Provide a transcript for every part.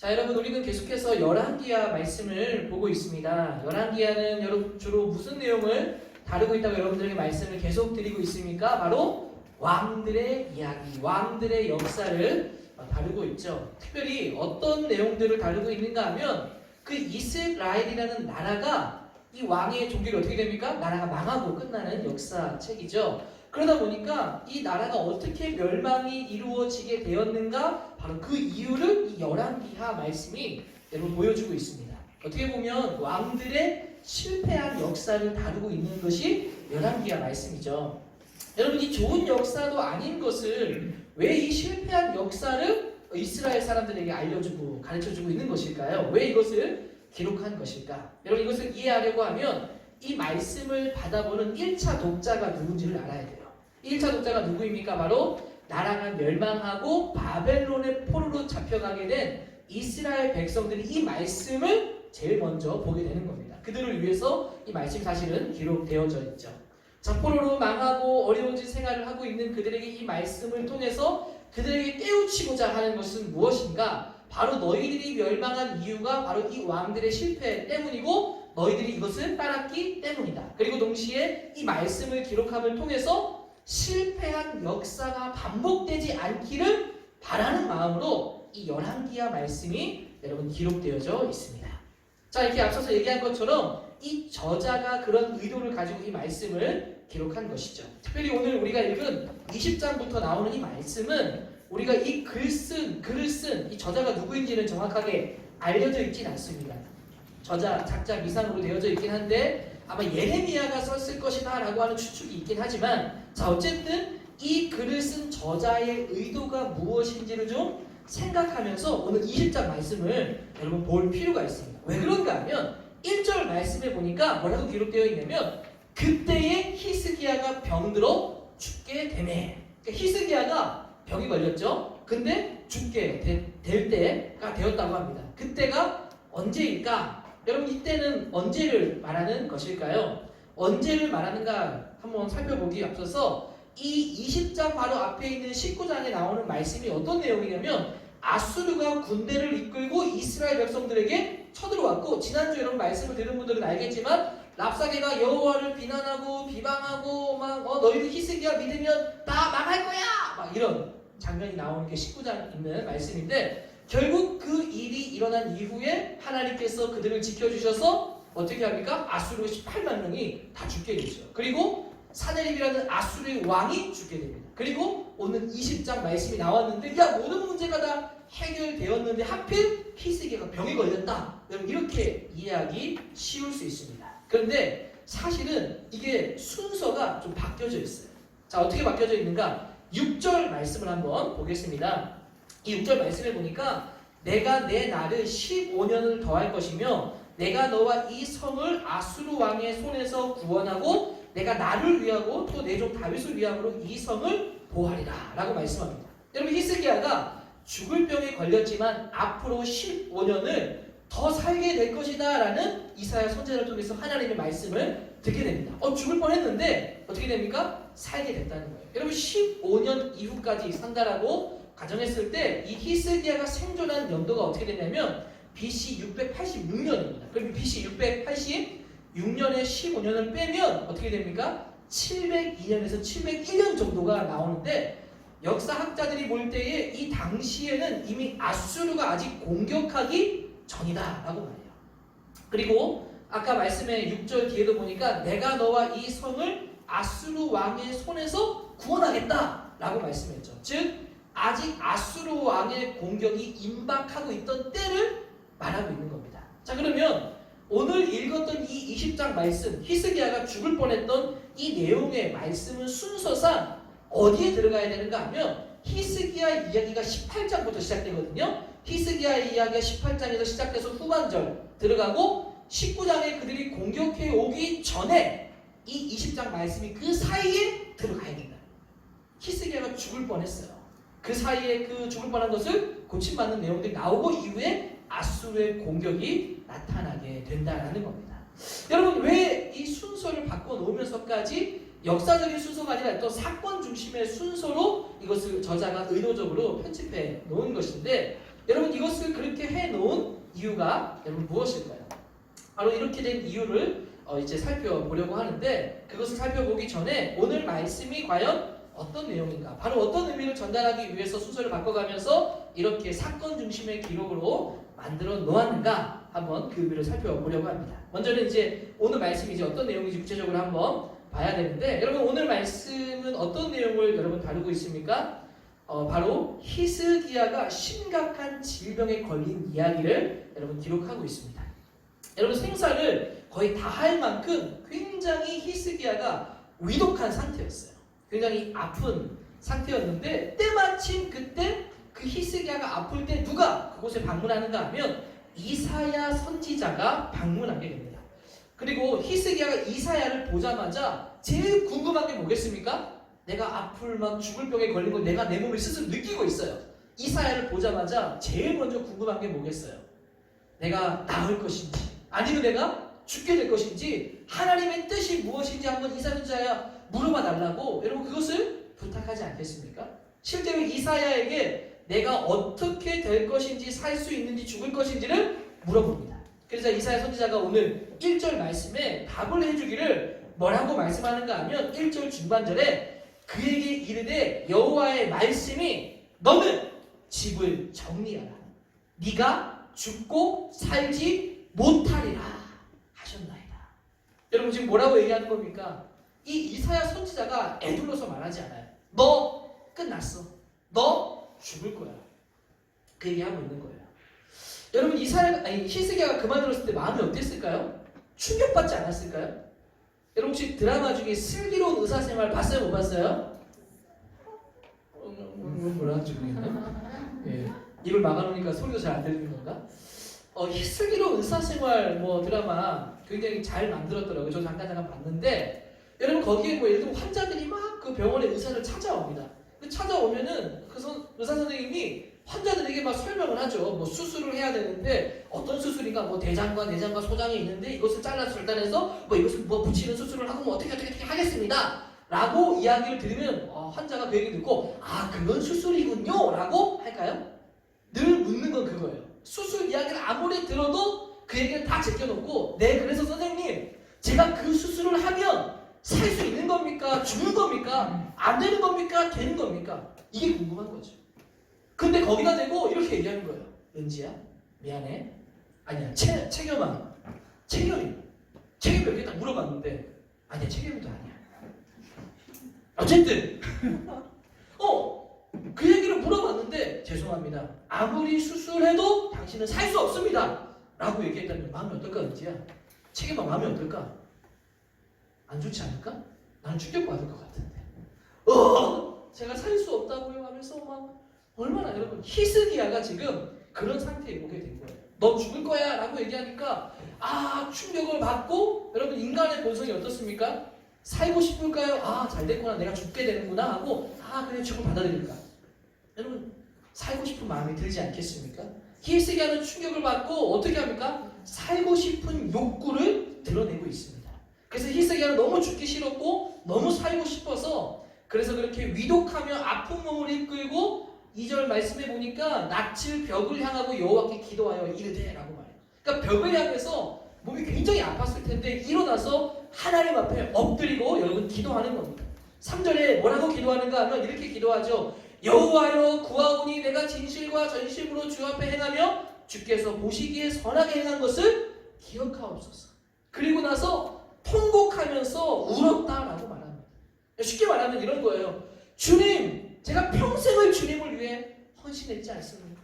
자, 여러분, 우리는 계속해서 열왕기하 말씀을 보고 있습니다. 열왕기하는 여러분 주로 무슨 내용을 다루고 있다고 여러분들에게 말씀을 계속 드리고 있습니까? 바로 왕들의 이야기, 왕들의 역사를 다루고 있죠. 특별히 어떤 내용들을 다루고 있는가 하면 그 이스라엘이라는 나라가 이 왕의 종기로 어떻게 됩니까? 나라가 망하고 끝나는 역사책이죠. 그러다 보니까 이 나라가 어떻게 멸망이 이루어지게 되었는가, 바로 그 이유를 이 열왕기하 말씀이 여러분 보여주고 있습니다. 어떻게 보면 왕들의 실패한 역사를 다루고 있는 것이 열왕기하 말씀이죠. 여러분, 이 좋은 역사도 아닌 것을 왜 이 실패한 역사를 이스라엘 사람들에게 알려주고 가르쳐주고 있는 것일까요? 왜 이것을 기록한 것일까? 여러분, 이것을 이해하려고 하면 이 말씀을 받아보는 1차 독자가 누군지를 알아야 돼요. 1차 독자가 누구입니까? 바로 나라가 멸망하고 바벨론의 포로로 잡혀가게 된 이스라엘 백성들이 이 말씀을 제일 먼저 보게 되는 겁니다. 그들을 위해서 이 말씀이 사실은 기록되어져 있죠. 자, 포로로 망하고 어려워진 생활을 하고 있는 그들에게 이 말씀을 통해서 그들에게 깨우치고자 하는 것은 무엇인가? 바로 너희들이 멸망한 이유가 바로 이 왕들의 실패 때문이고 너희들이 이것을 따랐기 때문이다. 그리고 동시에 이 말씀을 기록함을 통해서 실패한 역사가 반복되지 않기를 바라는 마음으로 이 열왕기하 말씀이 여러분 기록되어져 있습니다. 자, 이렇게 앞서서 얘기한 것처럼 이 저자가 그런 의도를 가지고 이 말씀을 기록한 것이죠. 특별히 오늘 우리가 읽은 20장부터 나오는 이 말씀은 우리가 이 글을 쓴 이 저자가 누구인지는 정확하게 알려져 있진 않습니다. 저자, 작자, 미상으로 되어져 있긴 한데 아마 예레미야가 썼을 것이다 라고 하는 추측이 있긴 하지만, 자, 어쨌든 이 글을 쓴 저자의 의도가 무엇인지를 좀 생각하면서 오늘 20장 말씀을 여러분 볼 필요가 있습니다. 왜 그런가 하면 1절 말씀에 보니까 뭐라고 기록되어 있냐면 그때에 히스기야가 병들어 죽게 되네. 그러니까 히스기야가 병이 걸렸죠. 근데 죽게 될 때가 되었다고 합니다. 그때가 언제일까? 여러분, 이때는 언제를 말하는 것일까요? 언제를 말하는가 한번 살펴보기 앞서서 이 20장 바로 앞에 있는 19장에 나오는 말씀이 어떤 내용이냐면 아수르가 군대를 이끌고 이스라엘 백성들에게 쳐들어왔고, 지난주 여러분 말씀을 들은 분들은 알겠지만 랍사게가 여호와를 비난하고 비방하고 막 너희들 히스기야 믿으면 다 망할 거야 막 이런 장면이 나오는 게 19장 있는 말씀인데, 결국 그 일이 일어난 이후에 하나님께서 그들을 지켜주셔서 어떻게 합니까? 아수르 18만 명이 다 죽게 되죠. 그리고 사네립이라는 아수르의 왕이 죽게 됩니다. 그리고 오늘 20장 말씀이 나왔는데, 야, 모든 문제가 다 해결되었는데 하필 히스기야가 병이 걸렸다. 여러분, 이렇게 이해하기 쉬울 수 있습니다. 그런데 사실은 이게 순서가 좀 바뀌어져 있어요. 자, 어떻게 바뀌어져 있는가? 6절 말씀을 한번 보겠습니다. 이 6절 말씀에 보니까 내가 내 날을 15년을 더할 것이며 내가 너와 이 성을 아수르 왕의 손에서 구원하고 내가 나를 위하고 또 내 종 다윗을 위함으로 이 성을 보호하리라 라고 말씀합니다. 여러분, 히스기야가 죽을 병에 걸렸지만 앞으로 15년을 더 살게 될 것이다 라는 이사야 선지자를 통해서 하나님의 말씀을 듣게 됩니다. 죽을 뻔했는데 어떻게 됩니까? 살게 됐다는 거예요. 여러분, 15년 이후까지 산다라고 가정했을 때 이 히스기야가 생존한 연도가 어떻게 되냐면 BC 686년입니다. 그럼 BC 686년에 15년을 빼면 어떻게 됩니까? 702년에서 701년 정도가 나오는데, 역사학자들이 볼 때에 이 당시에는 이미 아수르가 아직 공격하기 전이다 라고 말해요. 그리고 아까 말씀의 6절 뒤에도 보니까 내가 너와 이 성을 아수르 왕의 손에서 구원하겠다 라고 말씀했죠. 즉 아직 아수르 왕의 공격이 임박하고 있던 때를 말하고 있는 겁니다. 자, 그러면 오늘 읽었던 이 20장 말씀, 히스기야가 죽을 뻔했던 이 내용의 말씀은 순서상 어디에 들어가야 되는가 하면 히스기야 이야기가 18장부터 시작되거든요. 히스기야 이야기가 18장에서 시작돼서 후반절 들어가고 19장에 그들이 공격해 오기 전에 이 20장 말씀이 그 사이에 들어가야 된다. 히스기야가 죽을 뻔했어요. 그 사이에 그 죽을 뻔한 것을 고침받는 내용들이 나오고 이후에 아수르의 공격이 나타나게 된다라는 겁니다. 여러분, 왜 이 순서를 바꿔놓으면서까지 역사적인 순서가 아니라 또 사건 중심의 순서로 이것을 저자가 의도적으로 편집해 놓은 것인데, 여러분 이것을 그렇게 해놓은 이유가 여러분 무엇일까요? 바로 이렇게 된 이유를 이제 살펴보려고 하는데 그것을 살펴보기 전에 오늘 말씀이 과연 어떤 내용인가? 바로 어떤 의미를 전달하기 위해서 순서를 바꿔가면서 이렇게 사건 중심의 기록으로 만들어 놓았는가? 한번 그 의미를 살펴보려고 합니다. 먼저는 이제 오늘 말씀이 이제 어떤 내용인지 구체적으로 한번 봐야 되는데 여러분 오늘 말씀은 어떤 내용을 여러분 다루고 있습니까? 바로 히스기야가 심각한 질병에 걸린 이야기를 여러분 기록하고 있습니다. 여러분 생사를 거의 다 할 만큼 굉장히 히스기야가 위독한 상태였어요. 굉장히 아픈 상태였는데 때마침 그때 그 히스기야가 아플 때 누가 그곳에 방문하는가 하면 이사야 선지자가 방문하게 됩니다. 그리고 히스기야가 이사야를 보자마자 제일 궁금한 게 뭐겠습니까? 내가 아플 막 죽을 병에 걸린 걸 내가 내 몸을 스스로 느끼고 있어요. 이사야를 보자마자 제일 먼저 궁금한 게 뭐겠어요? 내가 나을 것인지 아니면 내가 죽게 될 것인지 하나님의 뜻이 무엇인지 한번 이사야 선지자야 물어봐 달라고 여러분 그것을 부탁하지 않겠습니까? 실제로 이사야에게 내가 어떻게 될 것인지 살 수 있는지 죽을 것인지를 물어봅니다. 그래서 이사야 선지자가 오늘 1절 말씀에 답을 해주기를 뭐라고 말씀하는가 하면 1절 중반절에 그에게 이르되 여호와의 말씀이 너는 집을 정리하라. 네가 죽고 살지 못하리라 하셨나이다. 여러분 지금 뭐라고 얘기하는 겁니까? 이 이사야 선지자가 애둘러서 말하지 않아요. 너 끝났어. 너 죽을 거야. 그 얘기하고 있는 거예요. 여러분 히스기야가 그 말 들었을 때 마음이 어땠을까요? 충격받지 않았을까요? 여러분 혹시 드라마 중에 슬기로운 의사생활 봤어요? 못 봤어요? 뭐라 지금 예. 입을 막아놓으니까 소리가 잘 안 들리는 건가? 슬기로운 의사생활 드라마 굉장히 잘 만들었더라고요. 저 잠깐 봤는데 여러분 거기에 예를 들면 환자들이 막 그 병원에 의사를 찾아옵니다. 찾아오면은 그 의사 선생님이 환자들에게 막 설명을 하죠. 수술을 해야 되는데 어떤 수술인가 대장과 내장과 소장이 있는데 이것을 잘라서 절단해서 이것을 붙이는 수술을 하고 어떻게 하겠습니다. 라고 이야기를 들으면 환자가 그 얘기 듣고 그건 수술이군요 라고 할까요? 늘 묻는 건 그거예요. 수술 이야기를 아무리 들어도 그 얘기를 다 제껴놓고 네 그래서 선생님 제가 그 수술을 하면 살 수 있는 겁니까? 죽는 겁니까? 안 되는 겁니까? 되는 겁니까? 이게 궁금한 거죠. 근데 거기다 대고 이렇게 얘기하는 거예요. 은지야 미안해. 아니야 채겸아 채겸이 이렇게 딱 물어봤는데 아니야 채겸이도 아니야. 어쨌든 그 얘기를 물어봤는데 죄송합니다. 아무리 수술해도 당신은 살 수 없습니다. 라고 얘기했다면 마음이 어떨까 은지야? 채겸아 마음이 어떨까? 안 좋지 않을까? 나는 충격받을 것 같은데. 제가 살 수 없다고요 하면서 막 얼마나 여러분 히스기야가 지금 그런 상태에 오게 된 거예요. 너 죽을 거야 라고 얘기하니까 충격을 받고 여러분 인간의 본성이 어떻습니까? 살고 싶을까요? 잘 됐구나 내가 죽게 되는구나 하고 그래 죽음 받아들일까? 여러분 살고 싶은 마음이 들지 않겠습니까? 히스기야는 충격을 받고 어떻게 합니까? 살고 싶은 욕구를 드러내고 있습니다. 그래서 히스기야는 너무 죽기 싫었고 너무 살고 싶어서 그래서 그렇게 위독하며 아픈 몸을 이끌고 2절 말씀해 보니까 낯을 벽을 향하고 여호와께 기도하여 이르되 라고 말해요. 그러니까 벽을 향해서 몸이 굉장히 아팠을 텐데 일어나서 하나님 앞에 엎드리고 여러분 기도하는 겁니다. 3절에 뭐라고 기도하는가 하면 이렇게 기도하죠. 여호와여 구하오니 내가 진실과 전심으로 주 앞에 행하며 주께서 보시기에 선하게 행한 것을 기억하옵소서. 그리고 나서 통곡하면서 울었다라고 말합니다. 쉽게 말하면 이런 거예요. 주님, 제가 평생을 주님을 위해 헌신했지 않습니까?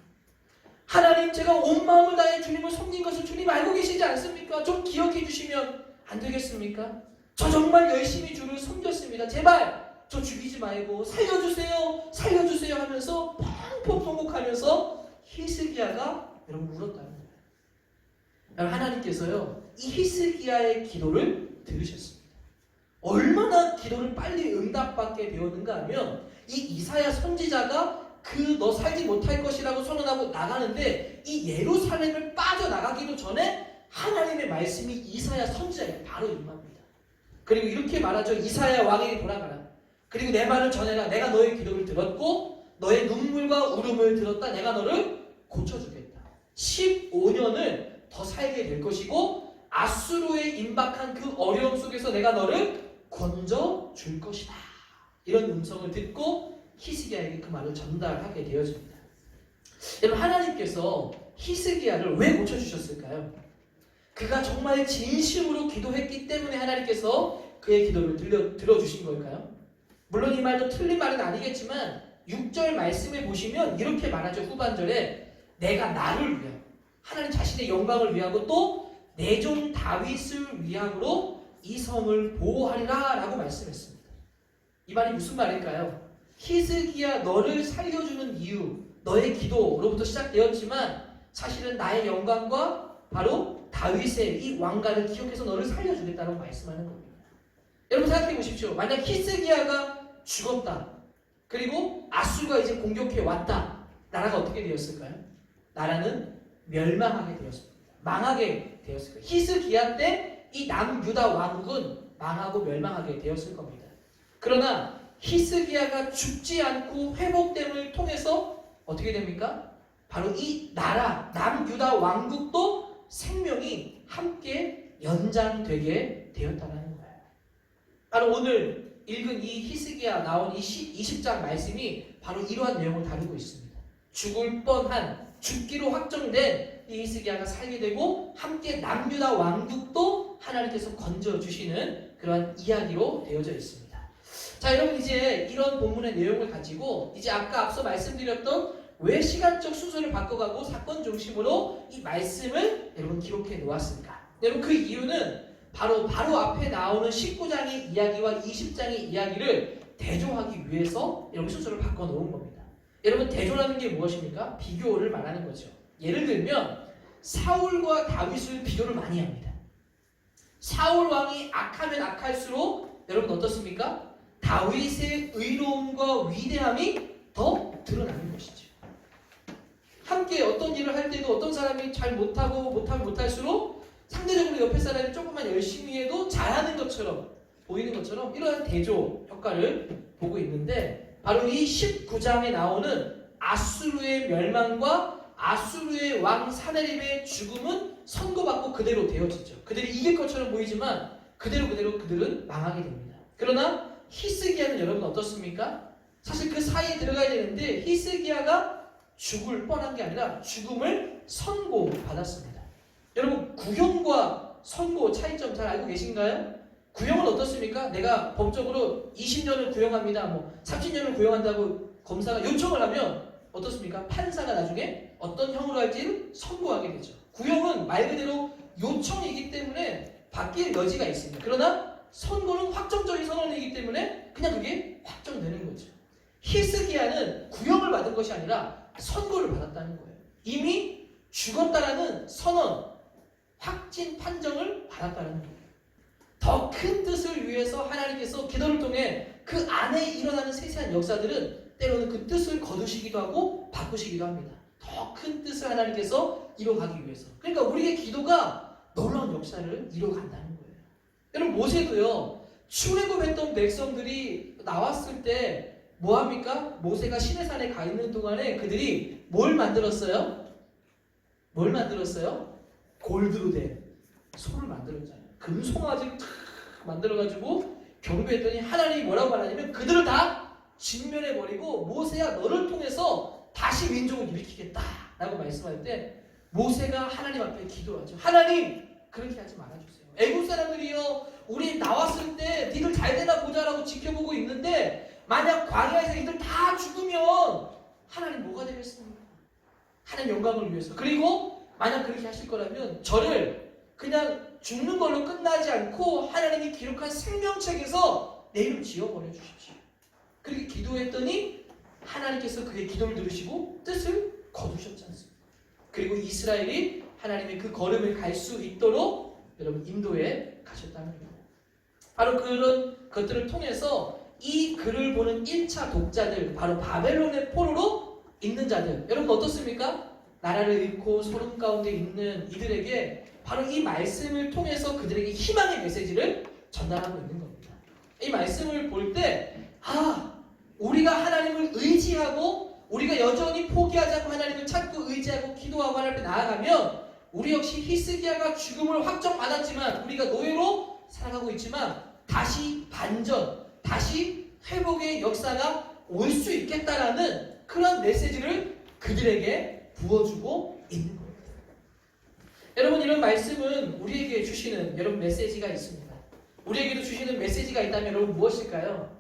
하나님, 제가 온 마음을 다해 주님을 섬긴 것을 주님 알고 계시지 않습니까? 좀 기억해 주시면 안 되겠습니까? 저 정말 열심히 주를 섬겼습니다. 제발 저 죽이지 말고 살려주세요 하면서 펑펑 통곡하면서 히스기야가 여러분 울었다는 거예요. 여러분 하나님께서요 이 히스기야의 기도를 들으셨습니다. 얼마나 기도를 빨리 응답받게 되었는가 하면 이 이사야 선지자가 너 살지 못할 것이라고 선언하고 나가는데 이 예루살렘을 빠져나가기도 전에 하나님의 말씀이 이사야 선지자에게 바로 임합니다. 그리고 이렇게 말하죠. 이사야 왕에게 돌아가라. 그리고 내 말을 전해라. 내가 너의 기도를 들었고 너의 눈물과 울음을 들었다. 내가 너를 고쳐주겠다. 15년을 더 살게 될 것이고 아수르에 임박한 그 어려움 속에서 내가 너를 건져줄 것이다. 이런 음성을 듣고 히스기야에게 그 말을 전달하게 되어집니다. 여러분, 하나님께서 히스기야를 왜 고쳐주셨을까요? 그가 정말 진심으로 기도했기 때문에 하나님께서 그의 기도를 들어주신 걸까요? 물론 이 말도 틀린 말은 아니겠지만 6절 말씀에 보시면 이렇게 말하죠. 후반절에 내가 나를 위하여, 하나님 자신의 영광을 위하고 또 내 종 다윗을 위함으로 이 성을 보호하리라 라고 말씀했습니다. 이 말이 무슨 말일까요? 히스기야 너를 살려주는 이유, 너의 기도로부터 시작되었지만 사실은 나의 영광과 바로 다윗의 이 왕가를 기억해서 너를 살려주겠다고 말씀하는 겁니다. 여러분 생각해 보십시오. 만약 히스기야가 죽었다. 그리고 아수르가 이제 공격해 왔다. 나라가 어떻게 되었을까요? 나라는 멸망하게 되었습니다. 망하게 되었을 거예요. 히스기야 때 이 남유다 왕국은 망하고 멸망하게 되었을 겁니다. 그러나 히스기야가 죽지 않고 회복됨을 통해서 어떻게 됩니까? 바로 이 나라 남유다 왕국도 생명이 함께 연장되게 되었다는 거예요. 바로 오늘 읽은 이 히스기야 나온 이 20장 말씀이 바로 이러한 내용을 다루고 있습니다. 죽을 뻔한, 죽기로 확정된 이 히스기야가 살게 되고 함께 남유다 왕국도 하나님께서 건져주시는 그런 이야기로 되어져 있습니다. 자, 여러분 이제 이런 본문의 내용을 가지고 이제 아까 앞서 말씀드렸던 왜 시간적 순서를 바꿔가고 사건 중심으로 이 말씀을 여러분 기록해 놓았을까? 여러분 그 이유는 바로 앞에 나오는 19장의 이야기와 20장의 이야기를 대조하기 위해서 여러분 순서를 바꿔 놓은 겁니다. 여러분 대조라는 게 무엇입니까? 비교를 말하는 거죠. 예를 들면 사울과 다윗을 비교를 많이 합니다. 사울 왕이 악하면 악할수록 여러분 어떻습니까? 다윗의 의로움과 위대함이 더 드러나는 것이죠. 함께 어떤 일을 할 때도 어떤 사람이 잘 못하면 못할수록 상대적으로 옆에 사람이 조금만 열심히 해도 잘하는 것처럼 보이는 것처럼 이러한 대조 효과를 보고 있는데 바로 이 19장에 나오는 아수르의 멸망과 아수르의 왕 사네립의 죽음은 선고받고 그대로 되어지죠. 그들이 이길 것처럼 보이지만 그대로 그들은 망하게 됩니다. 그러나 히스기야는 여러분 어떻습니까? 사실 그 사이에 들어가야 되는데 히스기야가 죽을 뻔한 게 아니라 죽음을 선고받았습니다. 여러분 구형과 선고 차이점 잘 알고 계신가요? 구형은 어떻습니까? 내가 법적으로 20년을 구형합니다. 30년을 구형한다고 검사가 요청을 하면 어떻습니까? 판사가 나중에 어떤 형으로 할지를 선고하게 되죠. 구형은 말 그대로 요청이기 때문에 바뀔 여지가 있습니다. 그러나 선고는 확정적인 선언이기 때문에 그냥 그게 확정되는 거죠. 히스기야는 구형을 받은 것이 아니라 선고를 받았다는 거예요. 이미 죽었다라는 선언, 확진 판정을 받았다는 거예요. 더 큰 뜻을 위해서 하나님께서 기도를 통해 그 안에 일어나는 세세한 역사들은 때로는 그 뜻을 거두시기도 하고 바꾸시기도 합니다. 더 큰 뜻을 하나님께서 이뤄가기 위해서. 그러니까 우리의 기도가 놀라운 역사를 이뤄간다는 거예요. 여러분 모세도요. 출애굽했던 백성들이 나왔을 때 뭐합니까? 모세가 시내산에 가 있는 동안에 그들이 뭘 만들었어요? 골드로 된 소를 만들었잖아요. 금송아지를 탁 만들어가지고 경배했더니 하나님이 뭐라고 말하냐면 그들을 다 진멸해버리고 모세야 너를 통해서 다시 민족을 일으키겠다 라고 말씀할 때 모세가 하나님 앞에 기도하죠. 하나님 그렇게 하지 말아주세요. 애국 사람들이요 우리 나왔을 때 니들 잘 되나 보자라고 지켜보고 있는데 만약 광야에서 이들 다 죽으면 하나님 뭐가 되겠습니까? 하나님 영광을 위해서. 그리고 만약 그렇게 하실 거라면 저를 그냥 죽는 걸로 끝나지 않고 하나님이 기록한 생명책에서 내 이름 지어버려 주십시오. 그렇게 기도했더니 하나님께서 그의 기도를 들으시고 뜻을 거두셨지 않습니까? 그리고 이스라엘이 하나님의 그 걸음을 갈 수 있도록 여러분 인도에 가셨다는 거예요. 바로 그런 것들을 통해서 이 글을 보는 1차 독자들, 바로 바벨론의 포로로 있는 자들, 여러분 어떻습니까? 나라를 잃고 소름 가운데 있는 이들에게 바로 이 말씀을 통해서 그들에게 희망의 메시지를 전달하고 있는 겁니다. 이 말씀을 볼 때 우리가 하나님을 의지하고 우리가 여전히 포기하지 않고 하나님을 찾고 의지하고 기도하고 하나님 앞에 나아가면 우리 역시 히스기야가 죽음을 확정받았지만 우리가 노예로 살아가고 있지만 다시 반전, 다시 회복의 역사가 올 수 있겠다라는 그런 메시지를 그들에게 부어주고 있는 겁니다. 여러분, 이런 말씀은 우리에게 주시는 여러분 메시지가 있습니다. 우리에게도 주시는 메시지가 있다면 여러분 무엇일까요?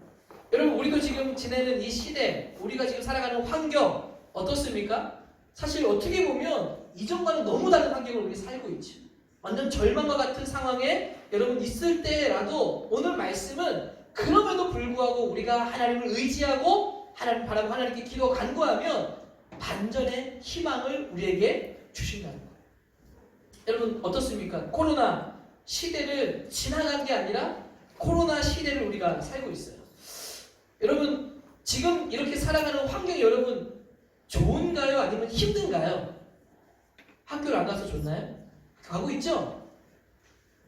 여러분, 우리도 지금 지내는 이 시대, 우리가 지금 살아가는 환경 어떻습니까? 사실 어떻게 보면 이전과는 너무 다른 환경을 우리가 살고 있죠. 완전 절망과 같은 상황에 여러분 있을 때라도 오늘 말씀은 그럼에도 불구하고 우리가 하나님을 의지하고 하나님 바라고 하나님께 기도 간구하면 반전의 희망을 우리에게 주신다는 거예요. 여러분 어떻습니까? 코로나 시대를 지나간 게 아니라 코로나 시대를 우리가 살고 있어요. 여러분 지금 이렇게 살아가는 환경이 여러분 좋은가요? 아니면 힘든가요? 학교를 안 가서 좋나요? 가고 있죠?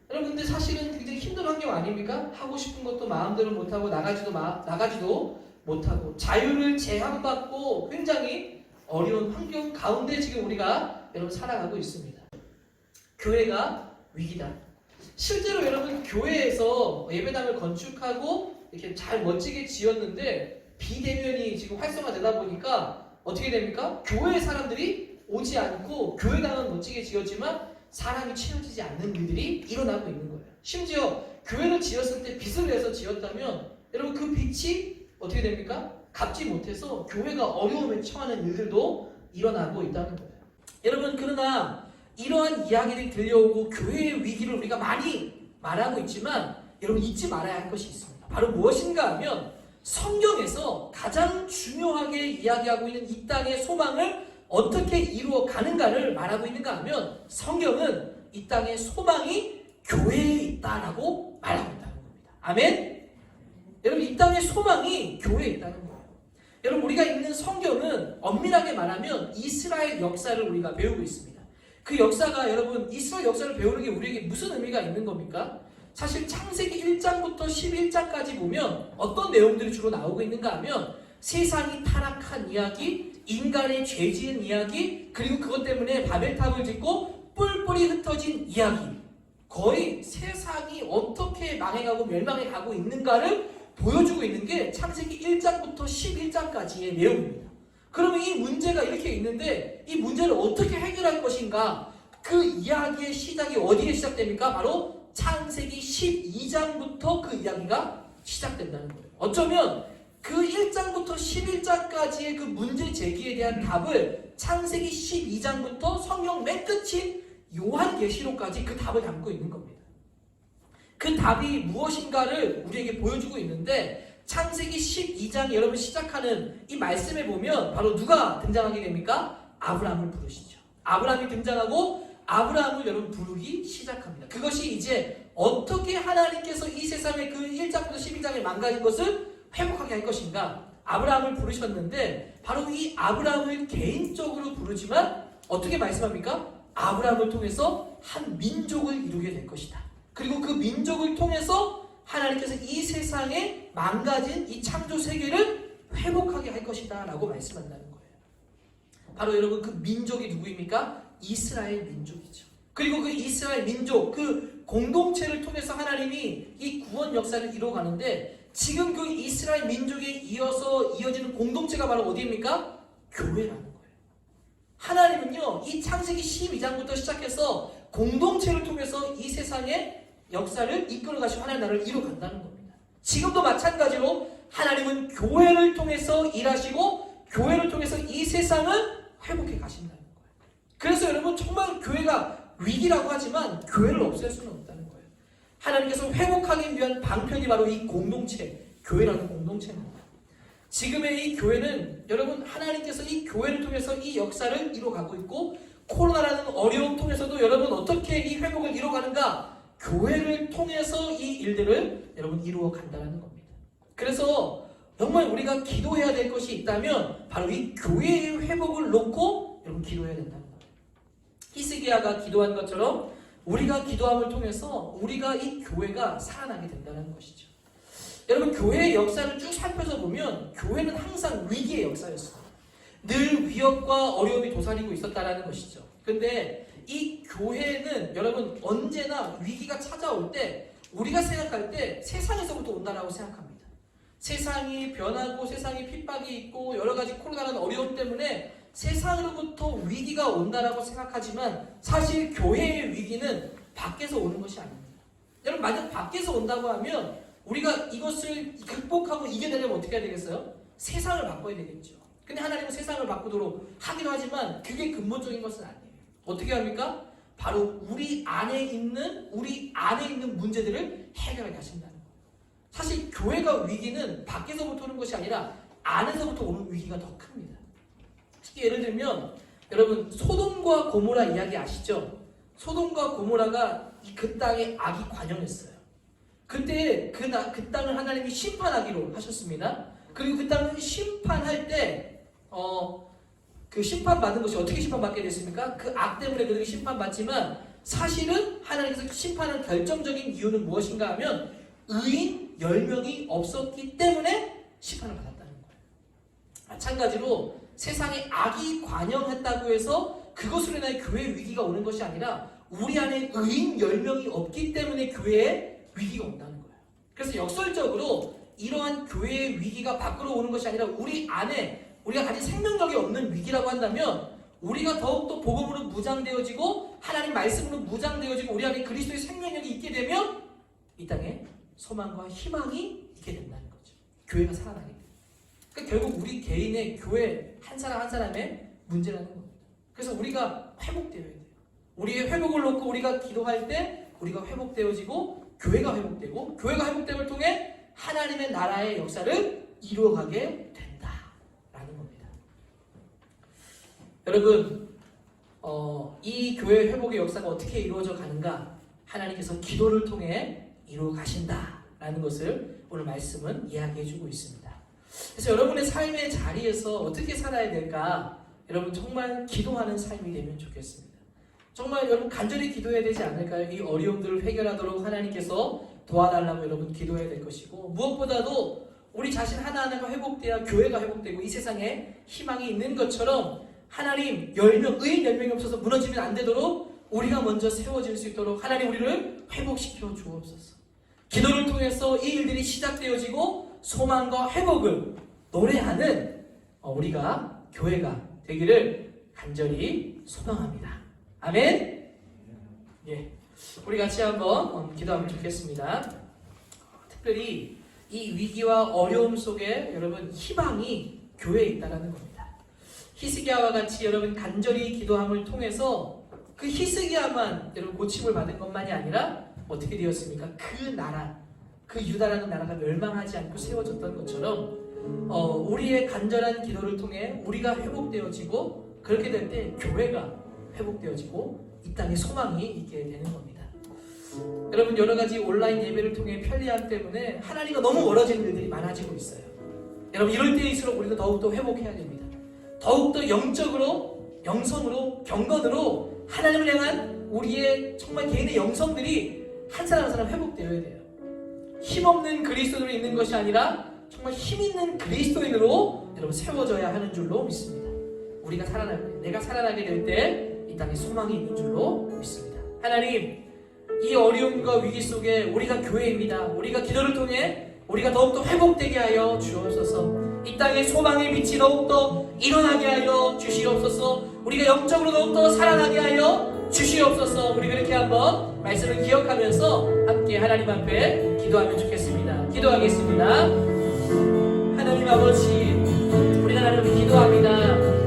여러분 근데 사실은 굉장히 힘든 환경 아닙니까? 하고 싶은 것도 마음대로 못하고 나가지도 못하고 자유를 제한받고 굉장히 어려운 환경 가운데 지금 우리가 여러분 살아가고 있습니다. 교회가 위기다. 실제로 여러분 교회에서 예배당을 건축하고 이렇게 잘 멋지게 지었는데 비대면이 지금 활성화되다 보니까 어떻게 됩니까? 교회 사람들이 오지 않고 교회당은 멋지게 지었지만 사람이 채워지지 않는 일들이 일어나고 있는 거예요. 심지어 교회를 지었을 때 빚을 내서 지었다면 여러분 그 빚이 어떻게 됩니까? 갚지 못해서 교회가 어려움에 처하는 일들도 일어나고 있다는 거예요. 여러분 그러나 이러한 이야기들이 들려오고 교회의 위기를 우리가 많이 말하고 있지만 여러분 잊지 말아야 할 것이 있습니다. 바로 무엇인가 하면 성경에서 가장 중요하게 이야기하고 있는 이 땅의 소망을 어떻게 이루어 가는가를 말하고 있는가 하면 성경은 이 땅의 소망이 교회에 있다라고 말하고 있다는 겁니다. 아멘? 여러분 이 땅의 소망이 교회에 있다는 거예요. 여러분 우리가 읽는 성경은 엄밀하게 말하면 이스라엘 역사를 우리가 배우고 있습니다. 그 역사가 여러분 이스라엘 역사를 배우는 게 우리에게 무슨 의미가 있는 겁니까? 사실 창세기 1장부터 11장까지 보면 어떤 내용들이 주로 나오고 있는가 하면 세상이 타락한 이야기, 인간의 죄 지은 이야기, 그리고 그것 때문에 바벨탑을 짓고 뿔뿔이 흩어진 이야기, 거의 세상이 어떻게 망해가고 멸망해가고 있는가를 보여주고 있는 게 창세기 1장부터 11장까지의 내용입니다. 그러면 이 문제가 이렇게 있는데 이 문제를 어떻게 해결할 것인가? 그 이야기의 시작이 어디에 시작됩니까? 바로 창세기 12장부터 그 이야기가 시작된다는 거예요. 어쩌면 그 1장부터 11장까지의 그 문제 제기에 대한 답을 창세기 12장부터 성경 맨 끝인 요한계시록까지 그 답을 담고 있는 겁니다. 그 답이 무엇인가를 우리에게 보여주고 있는데 창세기 12장 여러분 시작하는 이 말씀에 보면 바로 누가 등장하게 됩니까? 아브라함을 부르시죠. 아브라함이 등장하고 아브라함을 여러분 부르기 시작합니다. 그것이 이제 어떻게 하나님께서 이 세상의 그 1장부터 12장에 망가진 것을 회복하게 할 것인가? 아브라함을 부르셨는데 바로 이 아브라함을 개인적으로 부르지만 어떻게 말씀합니까? 아브라함을 통해서 한 민족을 이루게 될 것이다. 그리고 그 민족을 통해서 하나님께서 이 세상에 망가진 이 창조 세계를 회복하게 할 것이다 라고 말씀한다는 거예요. 바로 여러분 그 민족이 누구입니까? 이스라엘 민족이죠. 그리고 그 이스라엘 민족 그 공동체를 통해서 하나님이 이 구원 역사를 이루어가는데 지금 그 이스라엘 민족에 이어지는 공동체가 바로 어디입니까? 교회라는 거예요. 하나님은요 이 창세기 12장부터 시작해서 공동체를 통해서 이 세상의 역사를 이끌어가시고 하나님의 나라를 이루어간다는 겁니다. 지금도 마찬가지로 하나님은 교회를 통해서 일하시고 교회를 통해서 이 세상을 회복해 가신다는 거예요. 그래서 여러분 정말 교회가 위기라고 하지만 교회를 없앨 수는 없다는 거예요. 하나님께서 회복하기 위한 방편이 바로 이 공동체, 교회라는 공동체입니다. 지금의 이 교회는 여러분 하나님께서 이 교회를 통해서 이 역사를 이루어가고 있고 코로나라는 어려움 통해서도 여러분 어떻게 이 회복을 이루어가는가? 교회를 통해서 이 일들을 여러분 이루어간다는 겁니다. 그래서 정말 우리가 기도해야 될 것이 있다면 바로 이 교회의 회복을 놓고 여러분 기도해야 된다는 거예요. 히스기야가 기도한 것처럼 우리가 기도함을 통해서 우리가 이 교회가 살아나게 된다는 것이죠. 여러분 교회의 역사를 쭉 살펴서 보면 교회는 항상 위기의 역사였습니다. 늘 위협과 어려움이 도사리고 있었다라는 것이죠. 근데 이 교회는 여러분 언제나 위기가 찾아올 때 우리가 생각할 때 세상에서부터 온다라고 생각합니다. 세상이 변하고 세상이 핍박이 있고 여러 가지 코로나라는 어려움 때문에 세상으로부터 위기가 온다라고 생각하지만 사실 교회의 위기는 밖에서 오는 것이 아닙니다. 여러분 만약 밖에서 온다고 하면 우리가 이것을 극복하고 이겨내려면 어떻게 해야 되겠어요? 세상을 바꿔야 되겠죠. 근데 하나님은 세상을 바꾸도록 하기도 하지만 그게 근본적인 것은 아니에요. 어떻게 합니까? 바로 우리 안에 있는 문제들을 해결하게 하신다는 거예요. 사실 교회가 위기는 밖에서부터 오는 것이 아니라 안에서부터 오는 위기가 더 큽니다. 특히 예를 들면 여러분 소돔과 고모라 이야기 아시죠? 소돔과 고모라가 그 땅에 악이 관영했어요. 그때 그 땅을 하나님이 심판하기로 하셨습니다. 그리고 그 땅을 심판할 때 그 심판받은 것이 어떻게 심판받게 됐습니까? 그 악 때문에 그들이 심판받지만 사실은 하나님께서 심판한 결정적인 이유는 무엇인가 하면 의인 10명이 없었기 때문에 심판을 받았다는 거예요. 마찬가지로 세상에 악이 관영했다고 해서 그것으로 인하여 교회의 위기가 오는 것이 아니라 우리 안에 의인 10명이 없기 때문에 교회에 위기가 온다는 거예요. 그래서 역설적으로 이러한 교회의 위기가 밖으로 오는 것이 아니라 우리 안에 우리가 가진 생명력이 없는 위기라고 한다면 우리가 더욱더 복음으로 무장되어지고 하나님 말씀으로 무장되어지고 우리 안에 그리스도의 생명력이 있게 되면 이 땅에 소망과 희망이 있게 된다는 거죠. 교회가 살아나게 돼요. 그러니까 결국 우리 개인의 교회 한 사람 한 사람의 문제라는 겁니다. 그래서 우리가 회복되어야 돼요. 우리의 회복을 놓고 우리가 기도할 때 우리가 회복되어지고 교회가 회복되고 교회가 회복됨을 통해 하나님의 나라의 역사를 이루어가게 된다라는 겁니다. 여러분 이 교회 회복의 역사가 어떻게 이루어져 가는가? 하나님께서 기도를 통해 이루어 가신다라는 것을 오늘 말씀은 이야기해주고 있습니다. 그래서 여러분의 삶의 자리에서 어떻게 살아야 될까? 여러분 정말 기도하는 삶이 되면 좋겠습니다. 정말 여러분 간절히 기도해야 되지 않을까요? 이 어려움들을 해결하도록 하나님께서 도와달라고 여러분 기도해야 될 것이고 무엇보다도 우리 자신 하나하나가 회복돼야 교회가 회복되고 이 세상에 희망이 있는 것처럼 하나님 10명, 의인 10명이 없어서 무너지면 안 되도록 우리가 먼저 세워질 수 있도록 하나님 우리를 회복시켜 주옵소서. 기도를 통해서 이 일들이 시작되어지고 소망과 회복을 노래하는 우리가 교회가 되기를 간절히 소망합니다. 아멘. 예, 우리 같이 한번 기도하면 좋겠습니다. 특별히 이 위기와 어려움 속에 여러분 희망이 교회에 있다라는 겁니다. 히스기야와 같이 여러분 간절히 기도함을 통해서 그 히스기야만 여러분 고침을 받은 것만이 아니라 어떻게 되었습니까? 그 나라, 그 유다라는 나라가 멸망하지 않고 세워졌던 것처럼 우리의 간절한 기도를 통해 우리가 회복되어지고 그렇게 될 때 교회가 회복되어지고 이 땅에 소망이 있게 되는 겁니다. 여러분 여러 가지 온라인 예배를 통해 편리함 때문에 하나님과 너무 멀어지는 일들이 많아지고 있어요. 여러분 이럴 때일수록 우리가 더욱더 회복해야 됩니다. 더욱더 영적으로, 영성으로, 경건으로 하나님을 향한 우리의 정말 개인의 영성들이 한 사람 한 사람 회복되어야 돼요. 힘없는 그리스도인으로 있는 것이 아니라 정말 힘있는 그리스도인으로 여러분 세워져야 하는 줄로 믿습니다. 우리가 살아날 때, 내가 살아나게 될 때 이 땅에 소망이 있는 줄로 믿습니다. 하나님, 이 어려움과 위기 속에 우리가 교회입니다. 우리가 기도를 통해 우리가 더욱더 회복되게 하여 주옵소서. 이 땅에 소망의 빛이 더욱더 일어나게 하여 주시옵소서. 우리가 영적으로 더욱더 살아나게 하여 주시옵소서. 우리 그렇게 한번 말씀을 기억하면서 함께 하나님 앞에 기도하면 좋겠습니다. 기도하겠습니다. 하나님 아버지, 우리가 하나님께 기도합니다.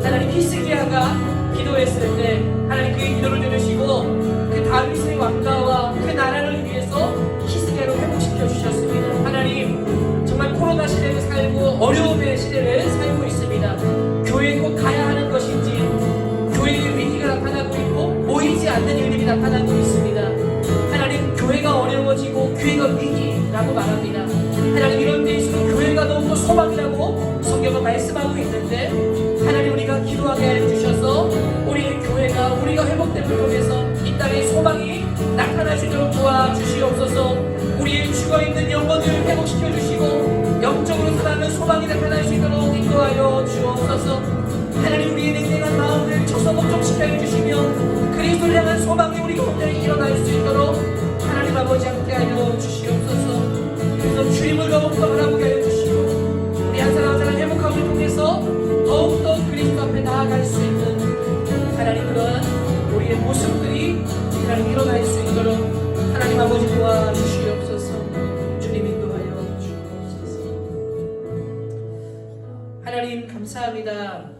하나님 히스기야가 기도했을 때 하나님 그의 기도를 들으시고 그 다윗의 왕가와 그 나라를 위해서 히스기야를 회복시켜 주셨습니다. 하나님 정말 코로나 시대를 살고 어려움의 시대를 살고 있습니다. 교회에 꼭 가야 하는 것인지 교회의 위기가 나타나고 있고 모이지 않는 일들이 나타나고 있습니다. 하나님 교회가 어려워지고 교회가 위기라고 말합니다. 하나님 이런 때일수록 교회가 더욱더 소망이라고 성경은 말씀하고 있는데 하나님 우리가 기도하게 해주셔서 우리의 교회가 우리가 회복됨을 통해서 이 땅에 소망이 나타날 수 있도록 도와주시옵소서. 우리의 죽어있는 영혼을 회복시켜 주시고 영적으로 살아가는 소망이 나타날 수 있도록 인도하여 주옵소서. 하나님 우리의 냉랭한 마음을 저소복종시켜 해주시며 그리스도를 향한 소망이 우리 가운데 일어날 수 있도록 하나님 아버지 함께하여 주시옵소서. 그래서 주님을 더욱더 바라보게 하여 주시고 우리 한 사람 한 사람 회복함을 통해서 더욱더 그리스도 앞에 나아갈 수 있는 하나님 그러한 우리의 모습들이 하나님 일어날 수 있도록 하나님 아버지 도와주시옵소서. 주님 인도하여 주옵소서. 하나님 감사합니다.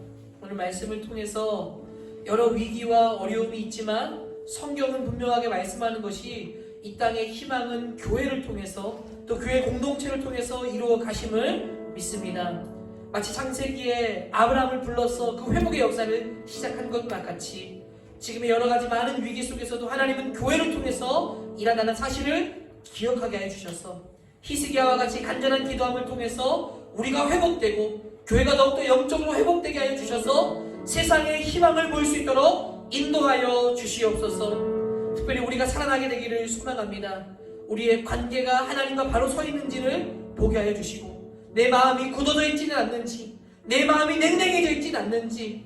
오늘 말씀을 통해서 여러 위기와 어려움이 있지만 성경은 분명하게 말씀하는 것이 이 땅의 희망은 교회를 통해서 또 교회 공동체를 통해서 이루어 가심을 믿습니다. 마치 창세기에 아브라함을 불러서 그 회복의 역사를 시작한 것과 같이 지금의 여러 가지 많은 위기 속에서도 하나님은 교회를 통해서 일한다는 사실을 기억하게 해주셔서 히스기야와 같이 간절한 기도함을 통해서 우리가 회복되고 교회가 더욱더 영적으로 회복되게 하여 주셔서 세상의 희망을 볼 수 있도록 인도하여 주시옵소서. 특별히 우리가 살아나게 되기를 소망합니다. 우리의 관계가 하나님과 바로 서 있는지를 보게 하여 주시고 내 마음이 굳어져 있지는 않는지 내 마음이 냉랭해져 있지는 않는지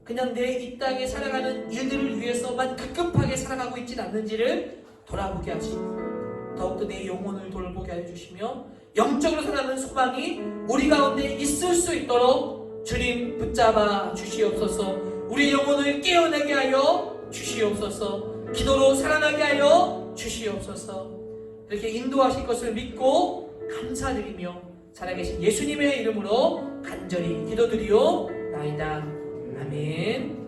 그냥 내 이 땅에 살아가는 일들을 위해서만 급급하게 살아가고 있지는 않는지를 돌아보게 하시고 더욱더 내 영혼을 돌보게 하여 주시며 영적으로 살아가는 소망이 우리 가운데 있을 수 있도록 주님 붙잡아 주시옵소서. 우리 영혼을 깨어나게 하여 주시옵소서. 기도로 살아나게 하여 주시옵소서. 이렇게 인도하실 것을 믿고 감사드리며 살아계신 예수님의 이름으로 간절히 기도드리옵나이다. 아멘.